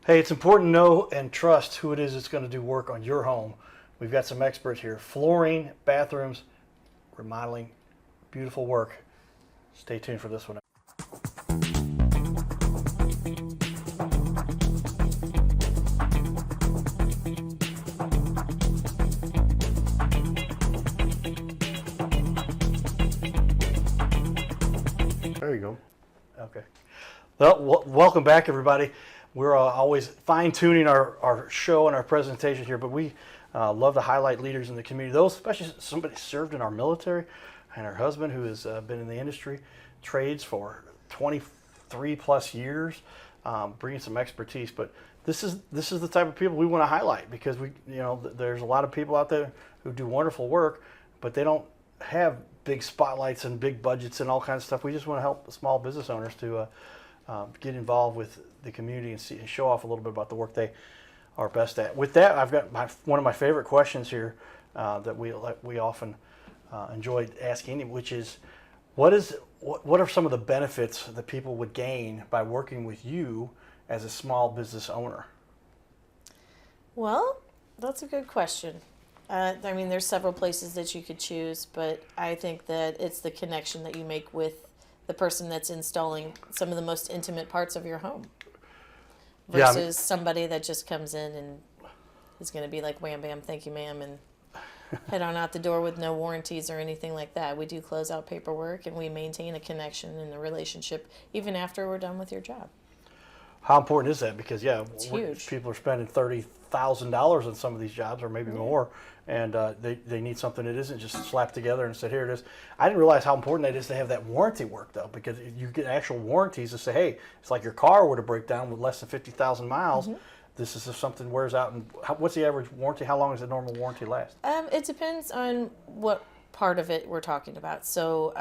Hey, it's important to know and trust who it is that's going to do work on your home. We've got some experts here. Flooring, bathrooms, remodeling, beautiful work. Stay tuned for this one. There you go. Okay. Well, welcome back, everybody. We're always fine-tuning our show and our presentation here, but we love to highlight leaders in the community, those, especially somebody served in our military, and her husband who has been in the industry, trades for 23 plus years, bringing some expertise. But this is the type of people we want to highlight because there's a lot of people out there who do wonderful work, but they don't have big spotlights and big budgets and all kinds of stuff. We just want to help small business owners to get involved with the community and show off a little bit about the work they are best at. With that, I've got one of my favorite questions here that we often enjoy asking, which is, what are some of the benefits that people would gain by working with you as a small business owner? Well, that's a good question. There's several places that you could choose, but I think that it's the connection that you make with the person that's installing some of the most intimate parts of your home versus somebody that just comes in and is going to be like, wham, bam, thank you, ma'am, and head on out the door with no warranties or anything like that. We do close out paperwork, and we maintain a connection and a relationship even after we're done with your job. How important is that? Because it's huge. People are spending $30,000 on some of these jobs, or maybe more, and they need something that isn't just slapped together and said, here it is. I didn't realize how important that is to have that warranty work, though, because you get actual warranties to say, hey, it's like your car were to break down with less than 50,000 miles. Mm-hmm. This is if something wears out. And what's the average warranty? How long does the normal warranty last? It depends on what part of it we're talking about. So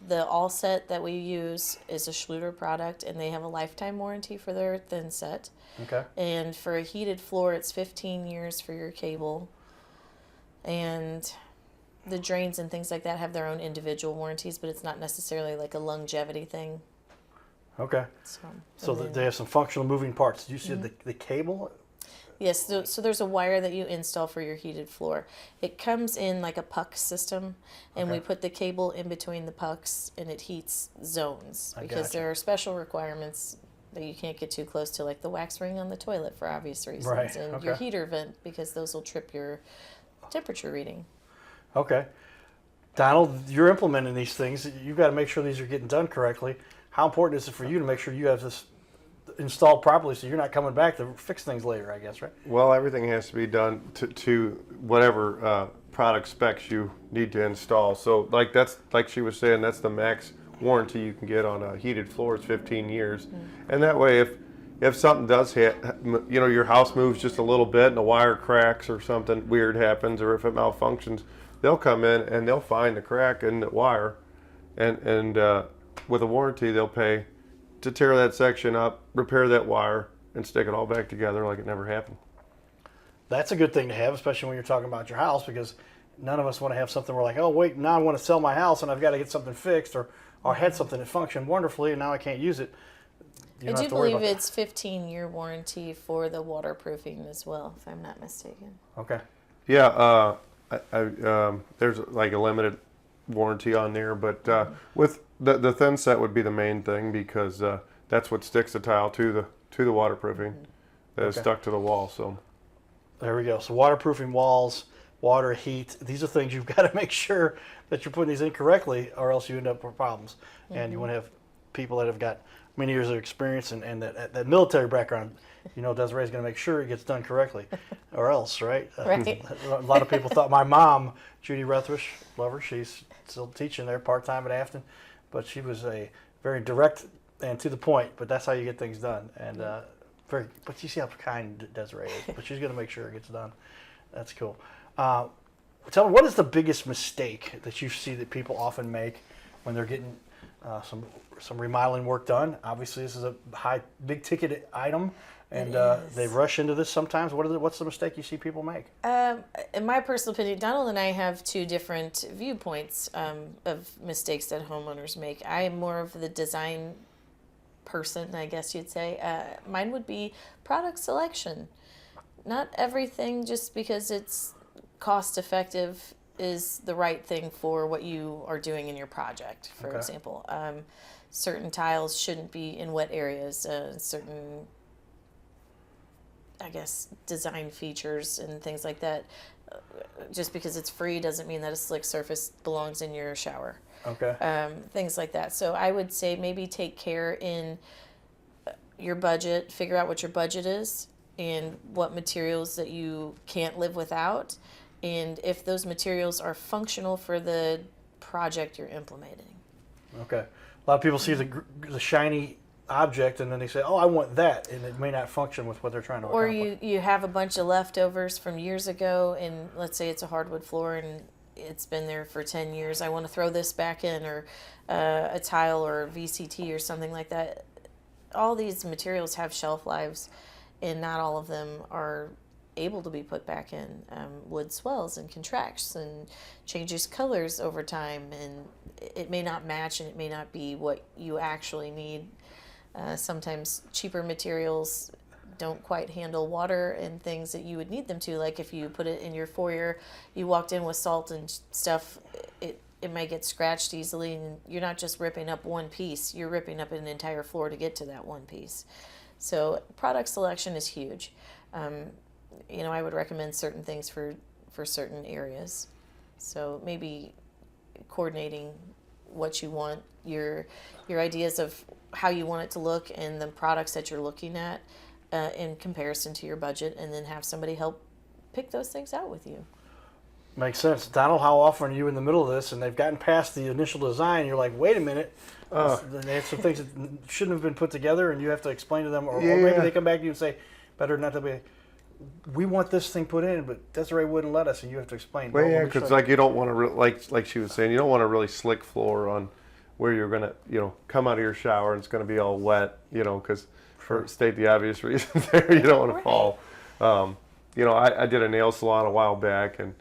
the all set that we use is a Schluter product, and they have a lifetime warranty for their thin set. Okay. And for a heated floor, it's 15 years for your cable. And the drains and things like that have their own individual warranties, but it's not necessarily like a longevity thing. Okay. So they have some functional moving parts. You said the cable? Yes, so there's a wire that you install for your heated floor. It comes in like a puck system, and we put the cable in between the pucks, and it heats zones because there are special requirements that you can't get too close to, like the wax ring on the toilet for obvious reasons, and your heater vent because those will trip your temperature reading. Okay. Donald, you're implementing these things. You've got to make sure these are getting done correctly. How important is it for you to make sure you have this installed properly so you're not coming back to fix things later, I guess, right? Well, everything has to be done to whatever product specs you need to install. So like she was saying, that's the max warranty you can get on a heated floor is 15 years. And that way, if something does hit, your house moves just a little bit and the wire cracks or something weird happens, or if it malfunctions, they'll come in and they'll find the crack in the wire, and with a warranty, they'll pay to tear that section up, repair that wire, and stick it all back together like it never happened. That's a good thing to have, especially when you're talking about your house, because none of us want to have something we're like, oh, wait, now I want to sell my house and I've got to get something fixed, or I had something that functioned wonderfully and now I can't use it. I do believe it's 15-year warranty for the waterproofing as well, if I'm not mistaken. Okay. Yeah, there's like a limited warranty on there, but with the thin set would be the main thing because that's what sticks the tile to the waterproofing that is stuck to the wall. So there we go. So waterproofing walls, water, heat, these are things you've got to make sure that you're putting these in correctly, or else you end up with problems. And you want to have people that have got many years of experience and that military background. Deserea is going to make sure it gets done correctly, or else, right? Right. A lot of people thought my mom, Judy Rethrish, love her, she's still teaching there part-time at Afton, but she was a very direct and to the point, but that's how you get things done. And but you see how kind Deserea is, but she's going to make sure it gets done. That's cool. Tell me, what is the biggest mistake that you see that people often make when they're getting some remodeling work done? Obviously, this is a big ticket item, and they rush into this sometimes. What's the mistake you see people make? In my personal opinion, Donald and I have two different viewpoints of mistakes that homeowners make. I am more of the design person, I guess you'd say, mine would be product selection. Not everything just because it's cost effective is the right thing for what you are doing in your project. For Okay. example, certain tiles shouldn't be in wet areas. Certain, I guess, design features and things like that. Just because it's free doesn't mean that a slick surface belongs in your shower. Okay. Things like that. So I would say maybe take care in your budget, figure out what your budget is and what materials that you can't live without, and if those materials are functional for the project you're implementing. Okay. A lot of people see the shiny object and then they say, "Oh, I want that," and it may not function with what they're trying to Or accomplish. you have a bunch of leftovers from years ago, and let's say it's a hardwood floor and it's been there for 10 years. I want to throw this back in, or a tile or VCT or something like that. All these materials have shelf lives, and not all of them are able to be put back in. Wood swells and contracts and changes colors over time, and it may not match and it may not be what you actually need. Sometimes cheaper materials don't quite handle water and things that you would need them to. Like if you put it in your foyer, you walked in with salt and stuff, it might get scratched easily, and you're not just ripping up one piece, you're ripping up an entire floor to get to that one piece. So product selection is huge. I would recommend certain things for certain areas. So maybe coordinating what you want, your ideas of how you want it to look and the products that you're looking at in comparison to your budget, and then have somebody help pick those things out with you. Makes sense. Donald, how often are you in the middle of this and they've gotten past the initial design? You're like, wait a minute. They have some things that shouldn't have been put together, and you have to explain to them, or maybe they come back to you and say, better not to be. We want this thing put in, but Desiree wouldn't let us, and you have to explain. Well, yeah, let me show because you. like you don't want to like she was saying, you don't want a really slick floor on where you're gonna come out of your shower and it's gonna be all wet, because for state the obvious reasons there, you don't want to fall. I did a nail salon a while back, and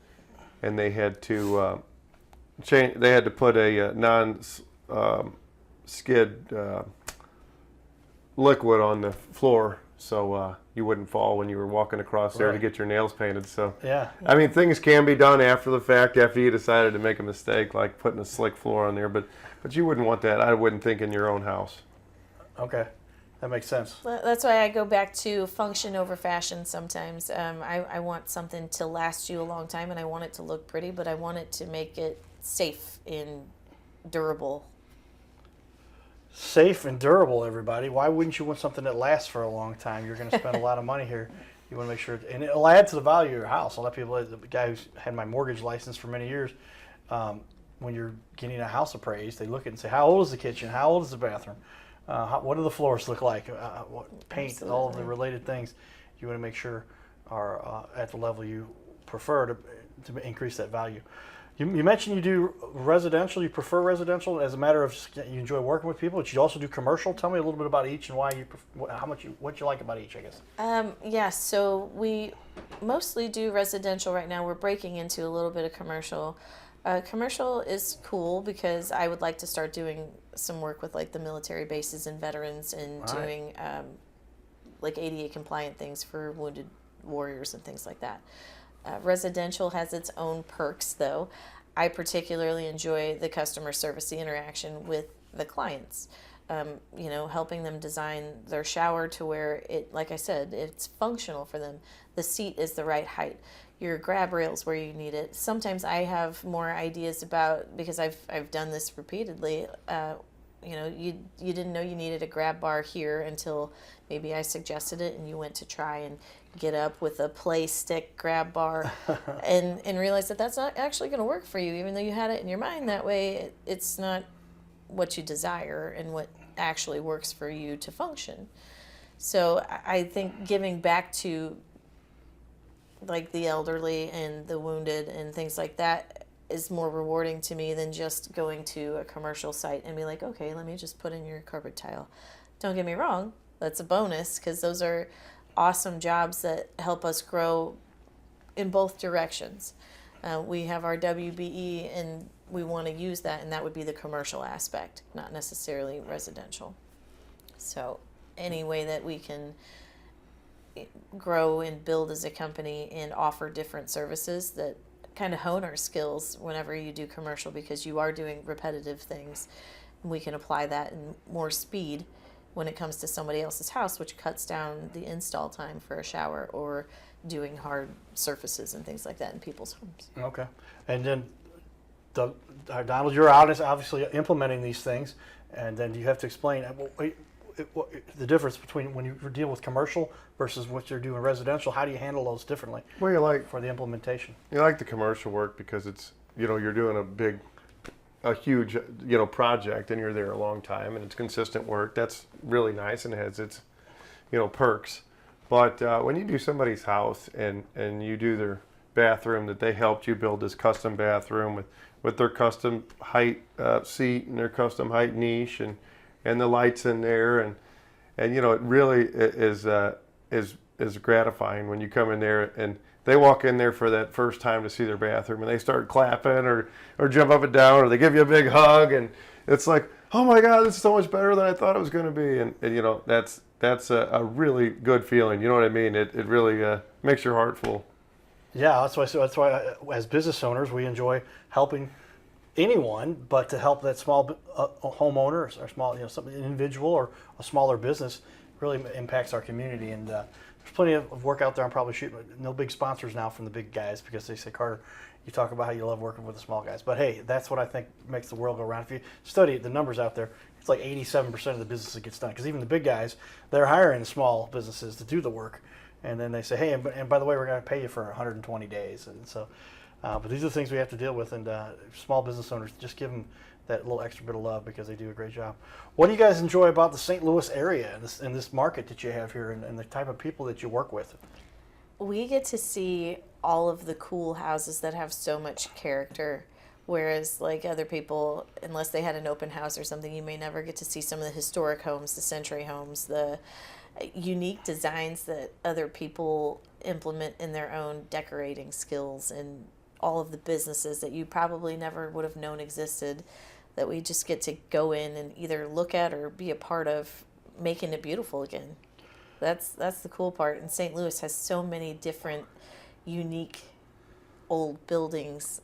they had to change. They had to put a non-skid liquid on the floor so you wouldn't fall when you were walking across there to get your nails painted. So Yeah. I mean, things can be done after the fact, after you decided to make a mistake, like putting a slick floor on there. But you wouldn't want that. I wouldn't think in your own house. Okay. That makes sense. That's why I go back to function over fashion sometimes. I want something to last you a long time, and I want it to look pretty, but I want it to make it safe and durable. Safe and durable, everybody. Why wouldn't you want something that lasts for a long time? You're going to spend a lot of money here. You want to make sure, and it'll add to the value of your house. A lot of people, the guy who's had my mortgage license for many years, when you're getting a house appraised, they look at it and say, how old is the kitchen? How old is the bathroom? What do the floors look like? What paint, Absolutely. all of the related things you want to make sure are at the level you prefer to increase that value. You mentioned you do residential. You prefer residential as a matter of you enjoy working with people, but you also do commercial. Tell me a little bit about each and why you, what you like about each, I guess. So we mostly do residential right now. We're breaking into a little bit of commercial. Commercial is cool because I would like to start doing some work with like the military bases and veterans, and doing like ADA compliant things for wounded warriors and things like that. Residential has its own perks, though. I particularly enjoy the customer service, the interaction with the clients. Helping them design their shower to where it, like I said, it's functional for them. The seat is the right height. Your grab rails where you need it. Sometimes I have more ideas about, because I've done this repeatedly. You didn't know you needed a grab bar here until maybe I suggested it, and you went to try and get up with a play stick grab bar and realize that that's not actually going to work for you, even though you had it in your mind that way. It's not what you desire and what actually works for you to function. So I think giving back to like the elderly and the wounded and things like that is more rewarding to me than just going to a commercial site and be like, okay, let me just put in your carpet tile. Don't get me wrong, that's a bonus, because those are awesome jobs that help us grow in both directions. We have our WBE, and we want to use that, and that would be the commercial aspect, not necessarily residential. So any way that we can grow and build as a company and offer different services that kind of hone our skills whenever you do commercial, because you are doing repetitive things, we can apply that in more speed when it comes to somebody else's house, which cuts down the install time for a shower or doing hard surfaces and things like that in people's homes. Okay. And then, Donald, you're out obviously implementing these things, and then you have to explain the difference between when you deal with commercial versus what you're doing residential. How do you handle those differently Well, for the implementation? you like the commercial work because it's, you're doing a huge, project, and you're there a long time, and it's consistent work. That's really nice and has its, perks. But when you do somebody's house and you do their bathroom, that they helped you build this custom bathroom with their custom height seat and their custom height niche and the lights in there, and it really is gratifying when you come in there and they walk in there for that first time to see their bathroom, and they start clapping or jump up and down, or they give you a big hug, and it's like, oh my God, this is so much better than I thought it was going to be, and that's a really good feeling. You know what I mean? It really makes your heart full. Yeah, that's why as business owners we enjoy helping anyone, but to help that small homeowner or small, some individual or a smaller business really impacts our community. And there's plenty of work out there. I'm probably shooting no big sponsors now from the big guys, because they say, Carter, you talk about how you love working with the small guys. But hey, that's what I think makes the world go round. If you study the numbers out there, it's like 87% of the business that gets done, because even the big guys, they're hiring small businesses to do the work. And then they say, hey, and by the way, we're going to pay you for 120 days. And so, but these are the things we have to deal with. And small business owners, just give them that little extra bit of love, because they do a great job. What do you guys enjoy about the St. Louis area and this market that you have here, and the type of people that you work with? We get to see all of the cool houses that have so much character. Whereas, like other people, unless they had an open house or something, you may never get to see some of the historic homes, the century homes, the unique designs that other people implement in their own decorating skills, and all of the businesses that you probably never would have known existed, that we just get to go in and either look at or be a part of making it beautiful again. That's the cool part. And St. Louis has so many different unique old buildings.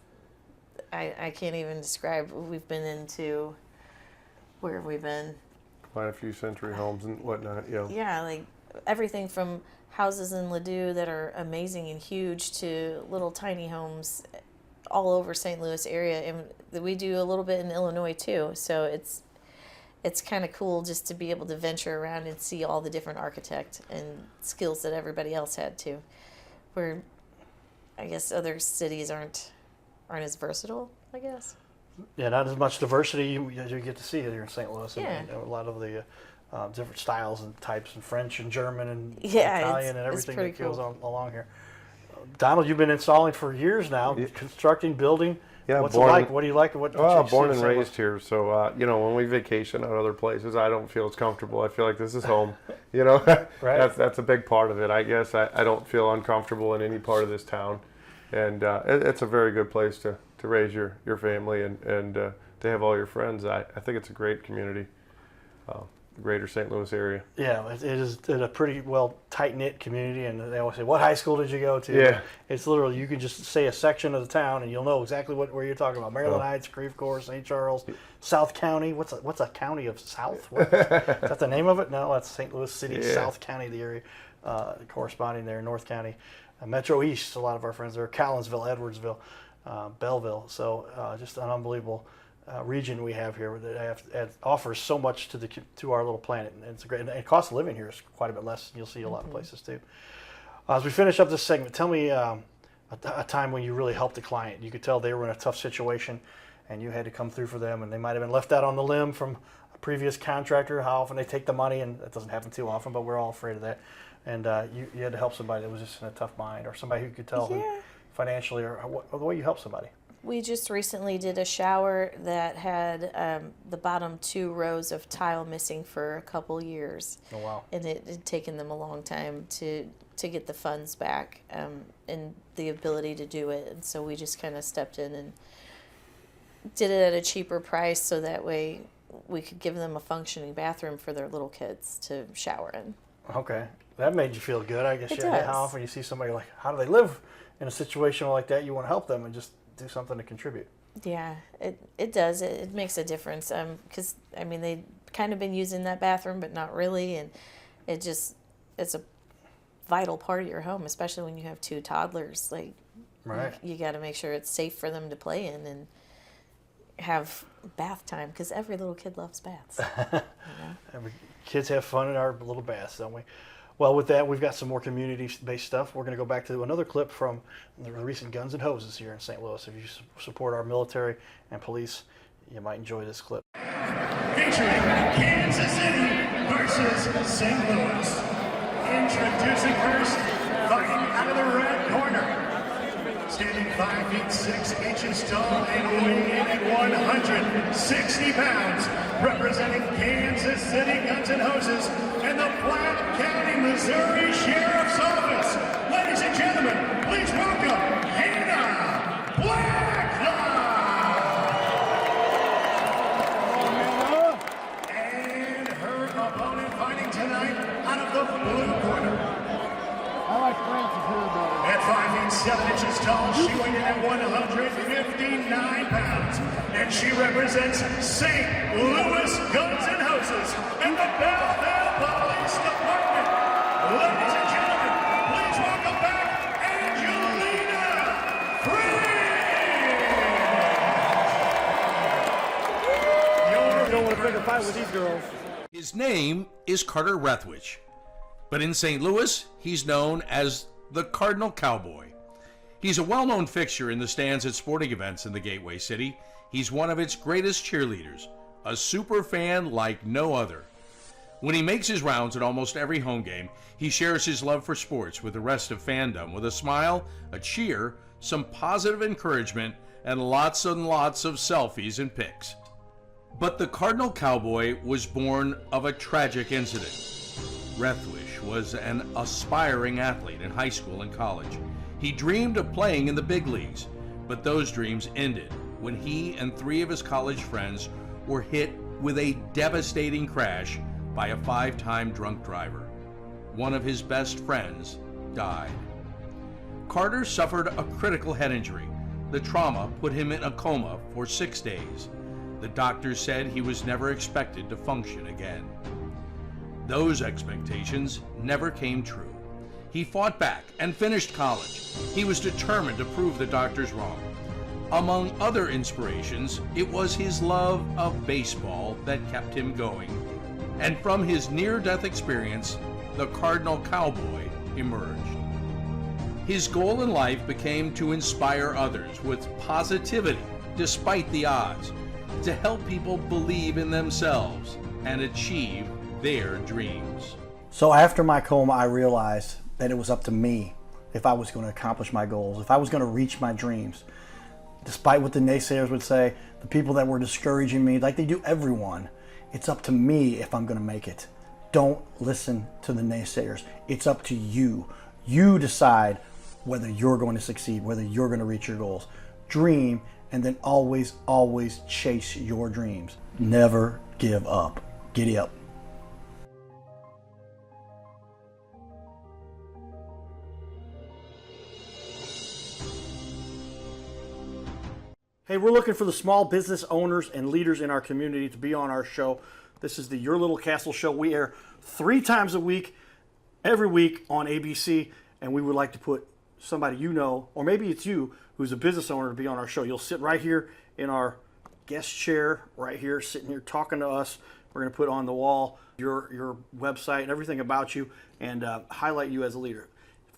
I can't even describe. We've been into, where have we been? Quite a few century homes and whatnot. Yeah, like everything from houses in Ladue that are amazing and huge to little tiny homes all over St. Louis area, and we do a little bit in Illinois too. So it's kind of cool just to be able to venture around and see all the different architect and skills that everybody else had too. Where I guess other cities aren't as versatile, I guess. Yeah, not as much diversity as you get to see here in St. Louis. Yeah. And a lot of the different styles and types, and French and German and Yeah, Italian and it's everything pretty that goes cool. along here. Donald, you've been installing for years now, constructing, building. Yeah, What's it like? What do you like? What Well, you born see and so much? raised here, so when we vacation at other places, I don't feel as comfortable. I feel like this is home. Right. That's a big part of it. I guess I don't feel uncomfortable in any part of this town, and it's a very good place to raise your family and to have all your friends. I think it's a great community, the greater St. Louis area. Yeah, it is a pretty well tight-knit community, and they always say, what high school did you go to? Yeah. It's literally, you can just say a section of the town and you'll know exactly where you're talking about. Maryland Oh. Heights, Creve Coeur, St. Charles, South County. What's a county of South? Is that the name of it? No, that's St. Louis City, Yeah. South County, the area corresponding there, North County. Metro East, a lot of our friends there, Collinsville, Edwardsville, Belleville. So just an unbelievable region we have here that offers so much to our little planet, and it's a great. And the cost of living here is quite a bit less than you'll see a lot of places too. As we finish up this segment, tell me a time when you really helped a client. You could tell they were in a tough situation, and you had to come through for them, and they might have been left out on the limb from a previous contractor. How often they take the money, and that doesn't happen too often, but we're all afraid of that. And you had to help somebody that was just in a tough mind, or somebody who could tell them financially, or the way you help somebody. We just recently did a shower that had the bottom 2 rows of tile missing for a couple years. Oh, wow. And it had taken them a long time to get the funds back and the ability to do it. And so we just kind of stepped in and did it at a cheaper price, so that way we could give them a functioning bathroom for their little kids to shower in. Okay. That made you feel good, I guess. It Yeah. does. How often you see somebody like, how do they live in a situation like that? You want to help them and just do something to contribute. Yeah, it does. It makes a difference. Because I mean, they've kind of been using that bathroom, but not really, and it's a vital part of your home, especially when you have two toddlers. Like, Right. you got to make sure it's safe for them to play in and have bath time, because every little kid loves baths. Kids have fun in our little baths, don't we? Well, with that, we've got some more community-based stuff. We're going to go back to another clip from the recent Guns and Hoses here in St. Louis. If you support our military and police, you might enjoy this clip. Featuring Kansas City versus St. Louis. Introducing first, fighting out of the red corner. Standing 5 feet 6 inches tall and weighing in at 160 pounds. Representing Kansas City Guns and Hoses and the Platte County, Missouri Sheriff's Office. Ladies and gentlemen, please welcome Hannah Blacklock. And her opponent fighting tonight out of the blue corner. I like Francis here better. At 5 feet 7 inches tall, she weighed in at 159 pounds. And she represents St. Louis Guns and Hoses and the Belleville Police Department. Ladies and gentlemen, please welcome back Angelina Free. You don't want to pick a fight with these girls. His name is Carter Rethwich, but in St. Louis, he's known as the Cardinal Cowboy. He's a well-known fixture in the stands at sporting events in the Gateway City. He's one of its greatest cheerleaders, a super fan like no other. When he makes his rounds at almost every home game, he shares his love for sports with the rest of fandom with a smile, a cheer, some positive encouragement, and lots of selfies and pics. But the Cardinal Cowboy was born of a tragic incident. Rethwich was an aspiring athlete in high school and college. He dreamed of playing in the big leagues, but those dreams ended when he and 3 of his college friends were hit with a devastating crash by a 5-time drunk driver. One of his best friends died. Carter suffered a critical head injury. The trauma put him in a coma for 6 days. The doctors said he was never expected to function again. Those expectations never came true. He fought back and finished college. He was determined to prove the doctors wrong. Among other inspirations, it was his love of baseball that kept him going. And from his near-death experience, the Cardinal Cowboy emerged. His goal in life became to inspire others with positivity despite the odds, to help people believe in themselves and achieve their dreams. So after my coma, I realized that it was up to me if I was going to accomplish my goals, if I was going to reach my dreams. Despite what the naysayers would say, the people that were discouraging me, like they do everyone, it's up to me if I'm going to make it. Don't listen to the naysayers. It's up to you. You decide whether you're going to succeed, whether you're going to reach your goals. Dream, and then always, always chase your dreams. Never give up. Giddy up. Hey, we're looking for the small business owners and leaders in our community to be on our show. This is the Your Little Castle Show. We air 3 times a week, every week on ABC, and we would like to put somebody you know, or maybe it's you, who's a business owner to be on our show. You'll sit right here in our guest chair, right here, sitting here talking to us. We're going to put on the wall your website and everything about you and highlight you as a leader.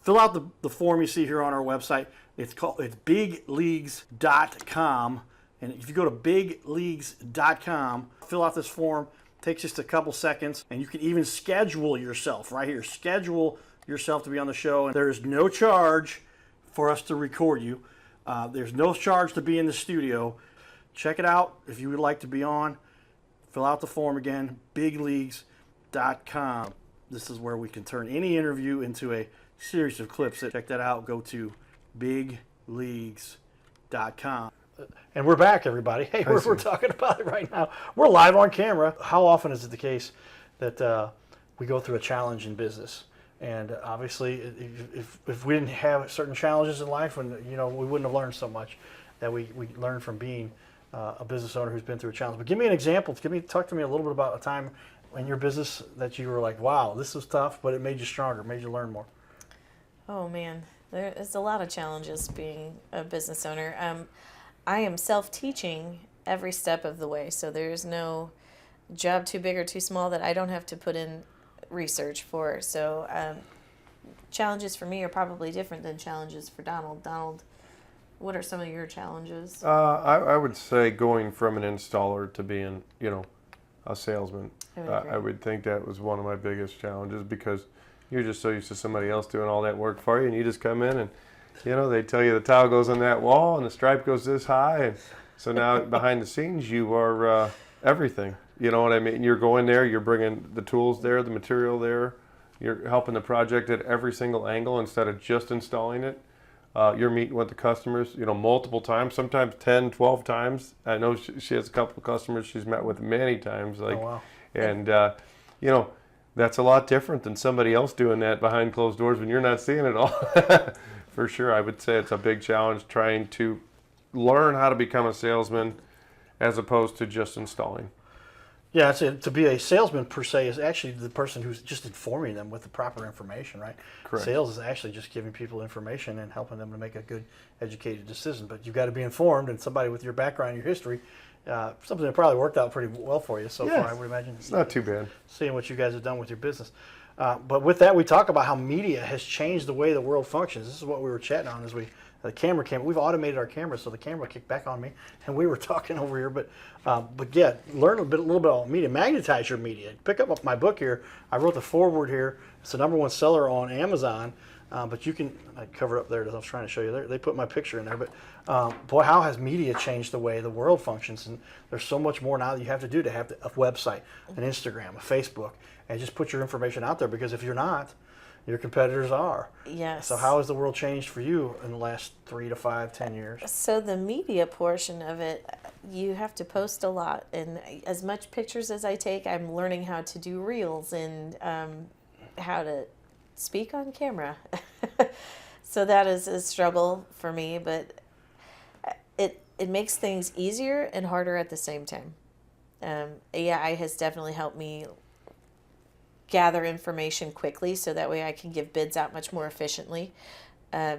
Fill out the form you see here on our website. It's bigleagues.com. And if you go to bigleagues.com, fill out this form. It takes just a couple seconds. And you can even schedule yourself right here. Schedule yourself to be on the show. And there is no charge for us to record you. There's no charge to be in the studio. Check it out if you would like to be on. Fill out the form again, bigleagues.com. This is where we can turn any interview into a series of clips. Check that out. Go to bigleagues.com. And we're back, everybody. Hey, we're talking about it right now. We're live on camera. How often is it the case that we go through a challenge in business? And obviously, if we didn't have certain challenges in life, and we wouldn't have learned so much that we learned from being a business owner who's been through a challenge. But give me an example. Talk to me a little bit about a time in your business that you were like, wow, this was tough, but it made you stronger, made you learn more. Oh man, there's a lot of challenges being a business owner. I am self-teaching every step of the way, so there's no job too big or too small that I don't have to put in research for. So challenges for me are probably different than challenges for Donald. Donald, what are some of your challenges? I would say going from an installer to being, a salesman. I would think that was one of my biggest challenges, because you're just so used to somebody else doing all that work for you, and you just come in and, they tell you the tile goes on that wall and the stripe goes this high, and so now behind the scenes you are everything. You know what I mean? You're going there, you're bringing the tools there, the material there, you're helping the project at every single angle instead of just installing it. You're meeting with the customers, multiple times, sometimes 10, 12 times. I know she has a couple of customers she's met with many times. Oh, wow. And, that's a lot different than somebody else doing that behind closed doors when you're not seeing it all. For sure, I would say it's a big challenge trying to learn how to become a salesman as opposed to just installing. Yeah, to be a salesman per se is actually the person who's just informing them with the proper information, right? Correct. Sales is actually just giving people information and helping them to make a good, educated decision. But you've got to be informed, and somebody with your background, your history, something that probably worked out pretty well for you so far, I would imagine. It's not too bad. Seeing what you guys have done with your business. But with that, we talk about how media has changed the way the world functions. This is what we were chatting on as the camera came. We've automated our camera, so the camera kicked back on me, and we were talking over here. But yeah, learn a little bit about media. Magnetize your media. Pick up my book here. I wrote the foreword here. It's the #1 seller on Amazon. But you can cover it up there. I was trying to show you there. They put my picture in there. But boy, how has media changed the way the world functions? And there's so much more now that you have to do to have a website, an Instagram, a Facebook, and just put your information out there. Because if you're not, your competitors are. Yes. So how has the world changed for you in the last 3 to 5, 10 years? So the media portion of it, you have to post a lot. And as much pictures as I take, I'm learning how to do reels and how to speak on camera. So that is a struggle for me, but it makes things easier and harder at the same time. AI has definitely helped me gather information quickly so that way I can give bids out much more efficiently.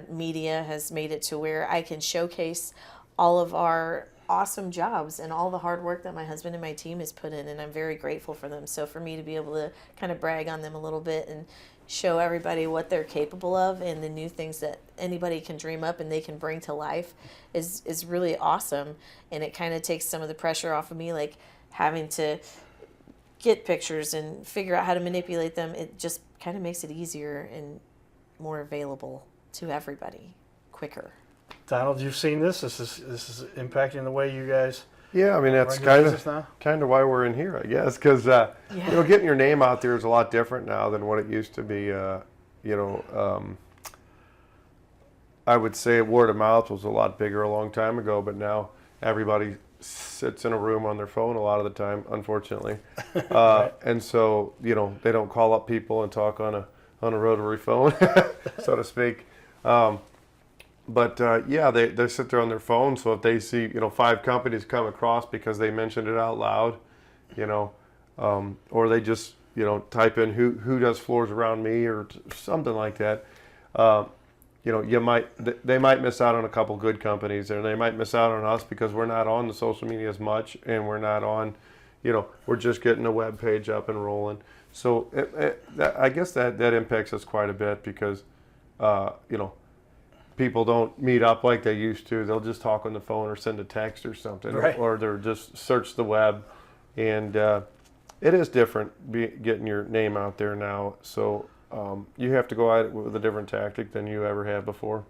Media has made it to where I can showcase all of our awesome jobs and all the hard work that my husband and my team has put in, and I'm very grateful for them. So for me to be able to kind of brag on them a little bit and show everybody what they're capable of and the new things that anybody can dream up and they can bring to life is really awesome. And it kind of takes some of the pressure off of me, like having to get pictures and figure out how to manipulate them. It just kind of makes it easier and more available to everybody quicker. Donald, you've seen this. This is impacting the way you guys. Yeah, I mean, that's run your business kind of why we're in here, I guess, because getting your name out there is a lot different now than what it used to be. I would say word of mouth was a lot bigger a long time ago, but now everybody sits in a room on their phone a lot of the time, unfortunately, Right. and so they don't call up people and talk on a rotary phone, so to speak. But they sit there on their phone. So if they see 5 companies come across because they mentioned it out loud, or they just type in who does floors around me or something like that, they might miss out on a couple good companies, and they might miss out on us because we're not on the social media as much, and we're not on, we're just getting a web page up and rolling. So I guess that impacts us quite a bit because people don't meet up like they used to. They'll just talk on the phone or send a text or something, Right. or they're just search the web, and it is different getting your name out there now. So you have to go at it with a different tactic than you ever have before.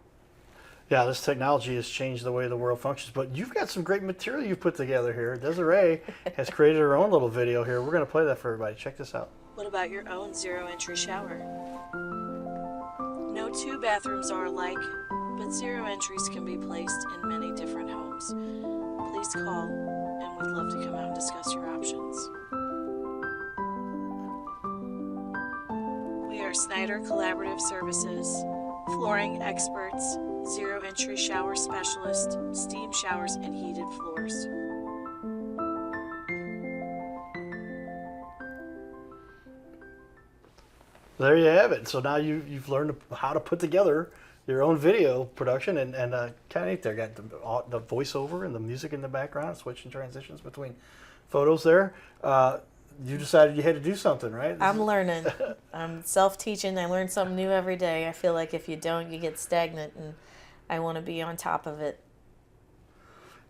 Yeah, this technology has changed the way the world functions, but you've got some great material you've put together here. Desiree has created her own little video here. We're going to play that for everybody. Check this out. What about your own zero-entry shower? No 2 bathrooms are alike. but zero entries can be placed in many different homes. Please call, and we'd love to come out and discuss your options. We are Snyder Collaborative Services, flooring experts, zero entry shower specialist, steam showers, and heated floors. There you have it. So now you've learned how to put together your own video production, and kind of neat there. Got the voiceover and the music in the background, switching transitions between photos there. You decided you had to do something, right? I'm learning. I'm self-teaching. I learn something new every day. I feel like if you don't, you get stagnant, and I want to be on top of it.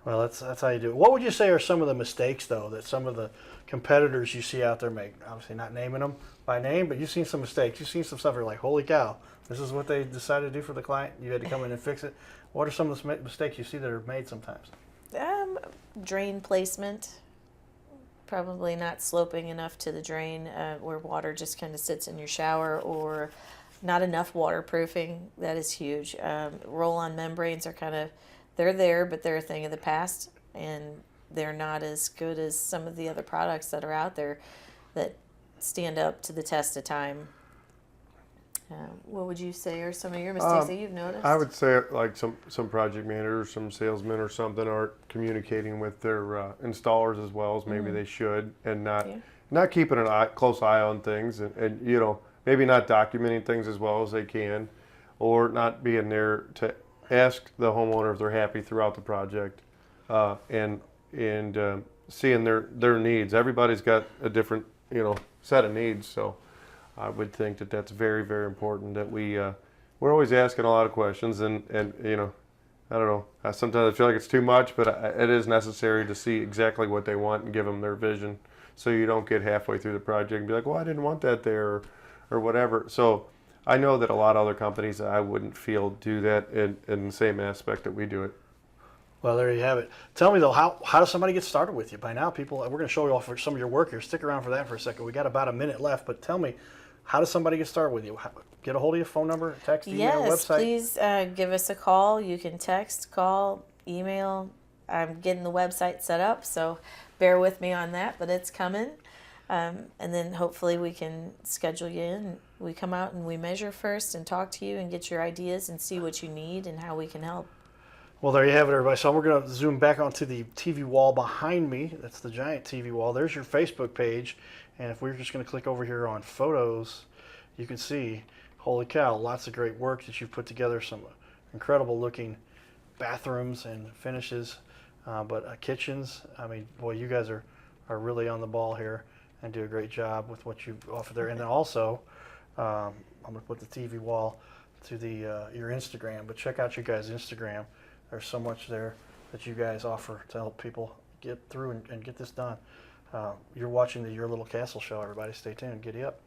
Well, that's how you do it. What would you say are some of the mistakes, though, that some of the competitors you see out there make? Obviously, not naming them by name, but you've seen some mistakes. You've seen some stuff where you're like, holy cow, this is what they decided to do for the client. You had to come in and fix it. What are some of the mistakes you see that are made sometimes? Drain placement. Probably not sloping enough to the drain where water just kind of sits in your shower, or not enough waterproofing. That is huge. Roll-on membranes are they're there, but they're a thing of the past, and they're not as good as some of the other products that are out there that stand up to the test of time. What would you say are some of your mistakes that you've noticed? I would say like some project managers, some salesmen or something aren't communicating with their installers as well as maybe they should, and not keeping a close eye on things, and you know, maybe not documenting things as well as they can, or not being there to ask the homeowner if they're happy throughout the project, and seeing their needs. Everybody's got a different, you know, set of needs, so I would think that that's very, very important, that we're always asking a lot of questions, and you know, I don't know, sometimes I feel like it's too much, but it is necessary to see exactly what they want and give them their vision, so you don't get halfway through the project and be like, well, I didn't want that there, or whatever. So I know that a lot of other companies that I wouldn't feel do that in the same aspect that we do it. Well, there you have it. Tell me, though, how does somebody get started with you? By now, people, we're going to show you off some of your work here. Stick around for that for a second. We got about a minute left, but tell me, how does somebody get started with you? Get a hold of you, phone number, text, email, Yes, website? please give us a call. You can text, call, email. I'm getting the website set up, so bear with me on that, but it's coming. And then hopefully we can schedule you in. We come out and we measure first and talk to you and get your ideas and see what you need and how we can help. Well, there you have it, everybody. So we're going to zoom back onto the TV wall behind me. That's the giant TV wall. There's your Facebook page. And if we're just going to click over here on photos, you can see, holy cow, lots of great work that you've put together. Some incredible looking bathrooms and finishes, but kitchens. I mean, boy, you guys are really on the ball here and do a great job with what you offer there. And then also, I'm going to put the TV wall to your Instagram, but check out your guys' Instagram. There's so much there that you guys offer to help people get through and get this done. You're watching the Your Little Castle show, everybody. Stay tuned. Giddy up.